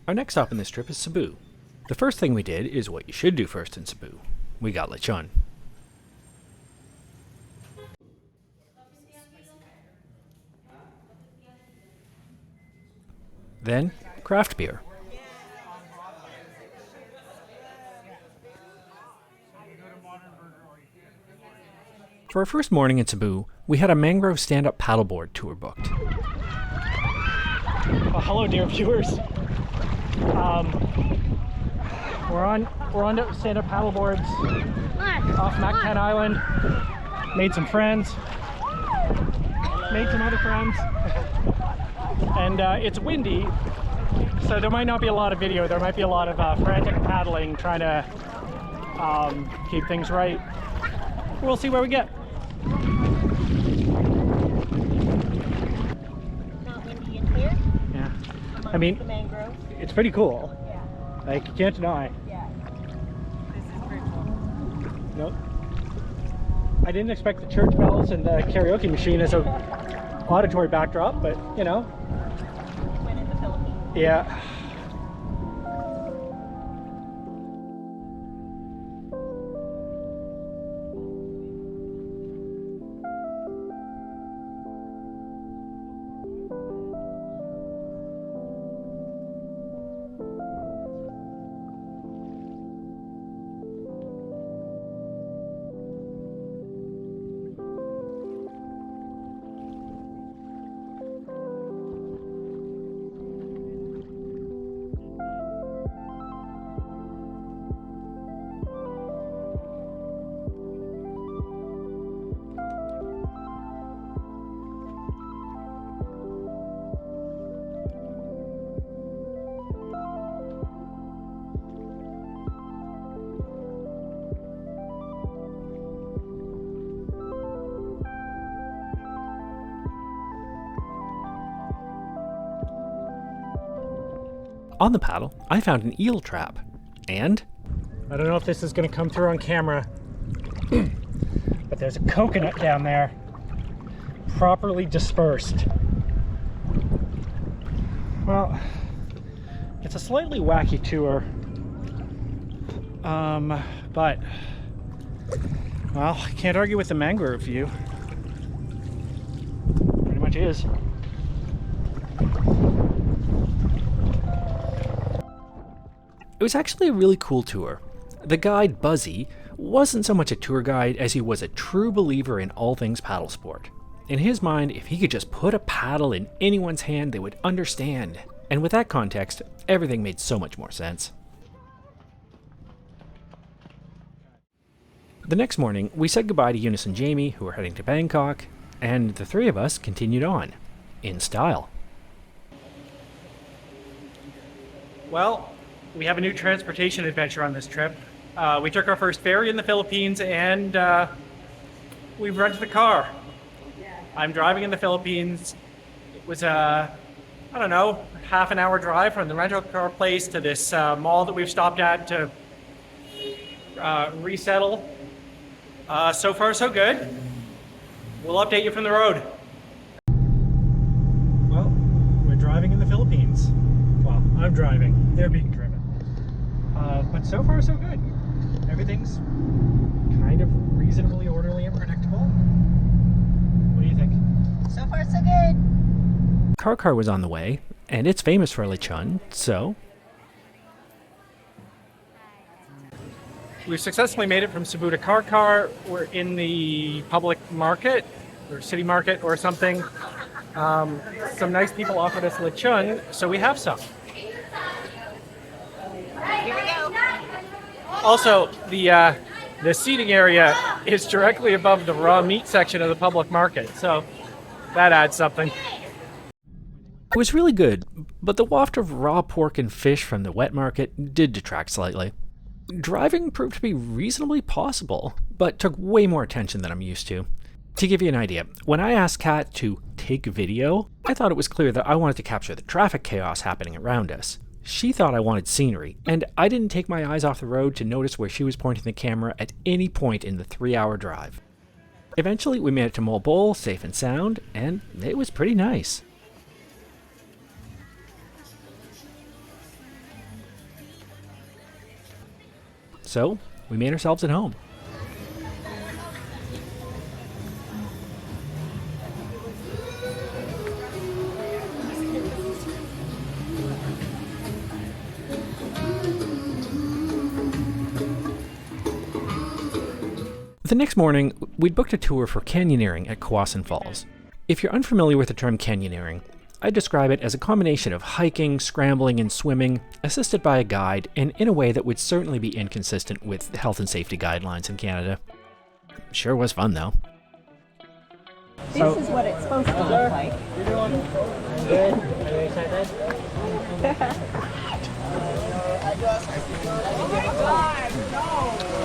Our next stop in this trip is Cebu. The first thing we did is what you should do first in Cebu. We got lechon. Then, craft beer. For our first morning in Cebu, we had a mangrove stand-up paddleboard tour booked. Well, hello, dear viewers. We're on stand-up paddleboards off Mactan Island. Made some friends. Made some other friends. And it's windy, so there might not be a lot of video. There might be a lot of frantic paddling, trying to keep things right. We'll see where we get. Not windy in here. Yeah, I mean, The mangrove. it's pretty cool. Yeah. Like, you can't deny. Yeah. This is pretty cool. Nope. I didn't expect the church bells and the karaoke machine as a auditory backdrop, but you know. When in the Philippines. Yeah. On the paddle, I found an eel trap. And I don't know if this is going to come through on camera, but there's a coconut down there, properly dispersed. Well, it's a slightly wacky tour, but, well, I can't argue with the mangrove view. Pretty much is. it was actually a really cool tour. The guide, Buzzy, wasn't so much a tour guide as he was a true believer in all things paddle sport. In his mind, if he could just put a paddle in anyone's hand, they would understand. And with that context, everything made so much more sense. The next morning, we said goodbye to Eunice and Jamie, who were heading to Bangkok, and the three of us continued on, in style. Well, we have a new transportation adventure on this trip. We took our first ferry in the Philippines and we've rented a car. I'm driving in the Philippines. It was a, I don't know, half an hour drive from the rental car place to this mall that we've stopped at to resettle. So far, so good. We'll update you from the road. Well, we're driving in the Philippines. Well, I'm driving. They're being driven. But so far, so good. Everything's kind of reasonably orderly and predictable. What do you think? So far, so good. Car was on the way, and it's famous for lechon, so... We've successfully made it from Cebu to Car. We're in the public market, or city market, or something. Some nice people offered us lechon, so we have some. Here we go. Also, the seating area is directly above the raw meat section of the public market, so that adds something. It was really good, but the waft of raw pork and fish from the wet market did detract slightly. Driving proved to be reasonably possible, but took way more attention than I'm used to. To give you an idea, when I asked Kat to take video, I thought it was clear that I wanted to capture the traffic chaos happening around us. She thought I wanted scenery, and I didn't take my eyes off the road to notice where she was pointing the camera at any point in the 3-hour drive. Eventually, we made it to Moalboal, safe and sound, and it was pretty nice. so we made ourselves at home. The next morning, we'd booked a tour for canyoneering at Kawassan Falls. If you're unfamiliar with the term canyoneering, I describe it as a combination of hiking, scrambling, and swimming, assisted by a guide, and in a way that would certainly be inconsistent with health and safety guidelines in Canada. Sure was fun, though. This is what it's supposed to look like. Good. Are you excited?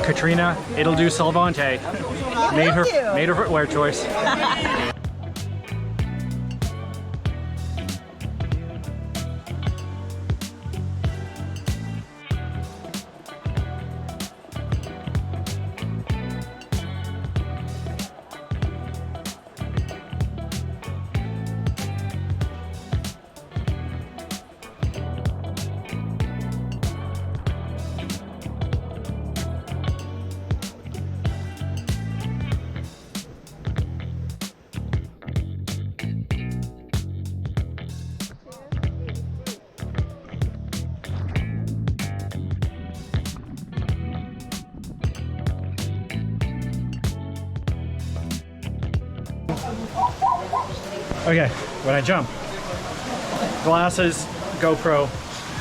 Katrina, it'll do Salvante. Made her footwear choice. Okay, when I jump, glasses, GoPro.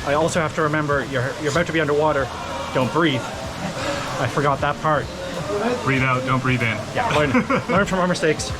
I also have to remember you're about to be underwater. Don't breathe. I forgot that part. Breathe out, don't breathe in. Yeah, learn from our mistakes.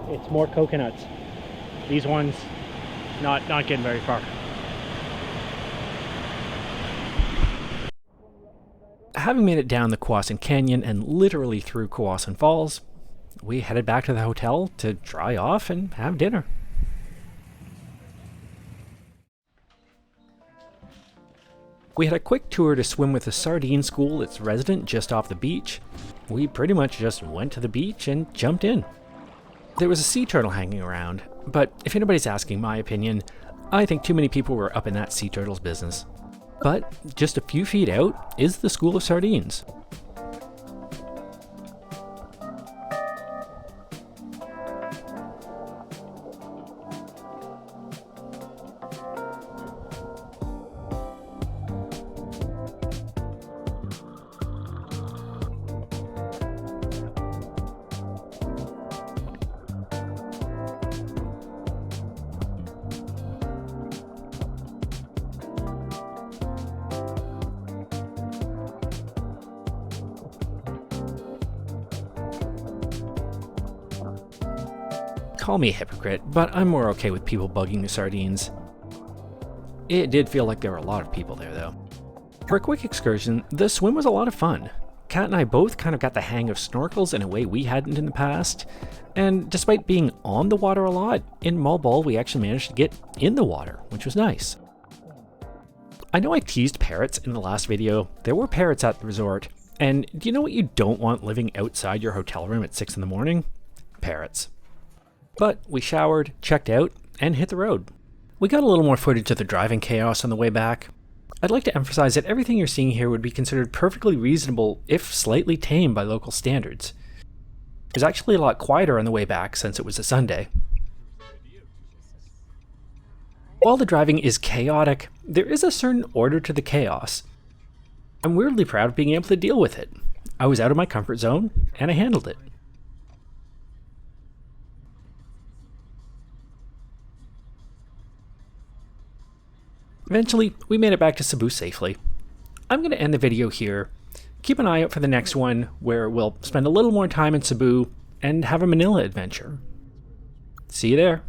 It's more coconuts. These ones, not getting very far. Having made it down the Kawassan Canyon and literally through Kawassan Falls, we headed back to the hotel to dry off and have dinner. We had a quick tour to swim with the sardine school that's resident just off the beach. We pretty much just went to the beach and jumped in. There was a sea turtle hanging around, but if anybody's asking my opinion, I think too many people were up in that sea turtle's business. But just a few feet out is the School of Sardines. Call me a hypocrite, but I'm more okay with people bugging the sardines. It did feel like there were a lot of people there though. For a quick excursion, the swim was a lot of fun. Kat and I both kind of got the hang of snorkels in a way we hadn't in the past, and despite being on the water a lot, in Moalboal we actually managed to get in the water, which was nice. I know I teased parrots in the last video. There were parrots at the resort, and do you know what you don't want living outside your hotel room at 6 in the morning? Parrots. But we showered, checked out, and hit the road. We got a little more footage of the driving chaos on the way back. I'd like to emphasize that everything you're seeing here would be considered perfectly reasonable, if slightly tame by local standards. It was actually a lot quieter on the way back since it was a Sunday. While the driving is chaotic, there is a certain order to the chaos. I'm weirdly proud of being able to deal with it. I was out of my comfort zone, and I handled it. Eventually, we made it back to Cebu safely. I'm going to end the video here. Keep an eye out for the next one, where we'll spend a little more time in Cebu and have a Manila adventure. See you there.